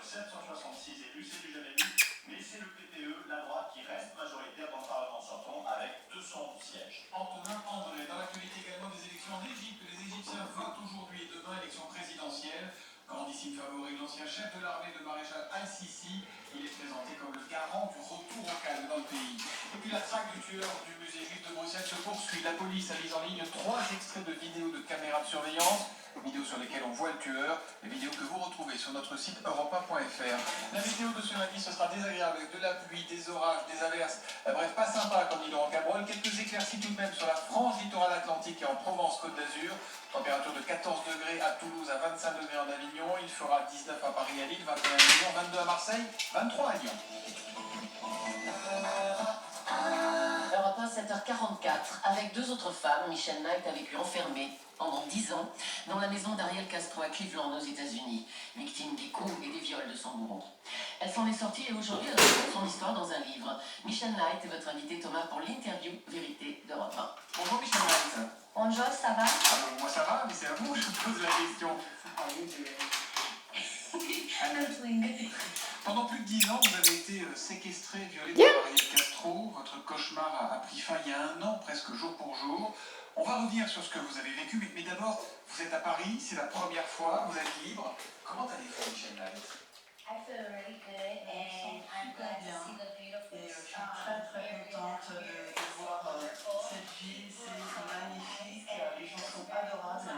766 élus, c'est du jamais vu, mais c'est le PPE, la droite, qui reste majoritaire dans le Parlement sortant avec 211 sièges. Antonin André, dans l'actualité également des élections en Égypte, les Égyptiens votent aujourd'hui et demain élection présidentielle. Grandissime favori de l'ancien chef de l'armée, le maréchal Al-Sisi, il est présenté comme le garant du retour au calme dans le pays. Et puis la traque du tueur du musée juif de Bruxelles se poursuit. La police a mis en ligne 3 extraits de vidéos de caméras de surveillance, vidéos sur lesquelles on voit le tueur, les vidéos que vous retrouvez sur notre site europa.fr. La météo de ce lundi, ce sera désagréable avec de la pluie, des orages, des averses, bref, pas sympa comme dit Laurent Cabrol. Quelques éclaircies tout de même sur la frange littorale atlantique et en Provence-Côte d'Azur. Température de 14 degrés à Toulouse, à 25 degrés en Avignon. Il fera 19 à Paris, à Lille, 21 à Lyon, 22 à Marseille, 23 à Lyon. Europe 1, 7h44. Avec 2 autres femmes, Michelle Knight a vécu enfermée pendant 10 ans dans la maison d'Ariel Castro à Cleveland, aux États-Unis, victime des coups et des viols de son bourreau. Elle s'en est sortie et aujourd'hui elle raconte son histoire dans un livre. Michelle Knight est votre invité Thomas pour l'interview Vérité d'Europe 1. Bonjour Michelle Knight. Bonjour, ça va? Moi ça va, mais c'est à vous que je pose la question. Pendant plus de 10 ans, vous avez été séquestré, violé par Ariel Castro. Votre cauchemar a pris fin il y a 1 an, presque jour pour jour. On va revenir sur ce que vous avez vécu, mais d'abord, vous êtes à Paris, c'est la première fois, vous êtes libre. Comment allez-vous, Michelle Knight? Et je suis très très contente de voir cette ville, c'est magnifique, les gens sont adorables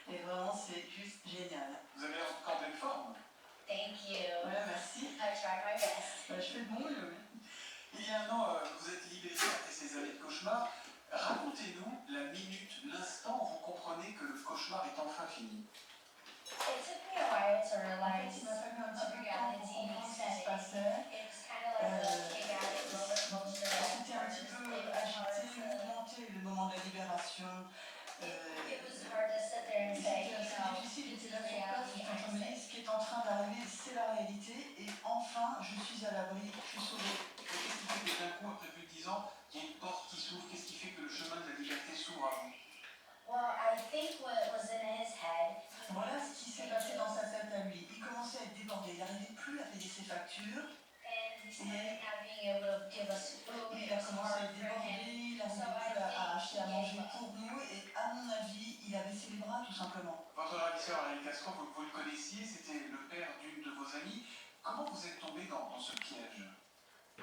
et vraiment c'est juste génial. Vous avez l'air en pleine forme. Thank you. Ouais, merci. I try my best. Je fais de mon mieux. Il y a 1 an, vous êtes libéré après ces années de cauchemar. Racontez-nous la minute, l'instant où vous comprenez que le cauchemar est enfin fini. It took me a while to realize the reality ce qui se passait. C'était un petit peu agité, mouvementé le moment de la libération. C'était difficile, j'étais là sur place, j'étais en train de me dire ce qui est en train d'arriver, c'est la réalité, et enfin je suis à l'abri, je suis sauvée. Qu'est-ce qui fait que d'un coup, après plus de 10 ans, il y a une porte qui s'ouvre? Qu'est-ce qui fait que le chemin de la liberté s'ouvre à vous? Voilà ce qui s'est passé dans sa tête à lui. Il commençait à être débordé, il n'arrivait plus à payer ses factures. Il a commencé à être débordé, il n'arrivait plus à acheter à manger pour nous, et à mon avis, il a baissé les bras tout simplement. Votre ravisseur, Ariel Castro, vous le connaissiez, c'était le père d'une de vos amies. Comment vous êtes tombé dans ce piège? Je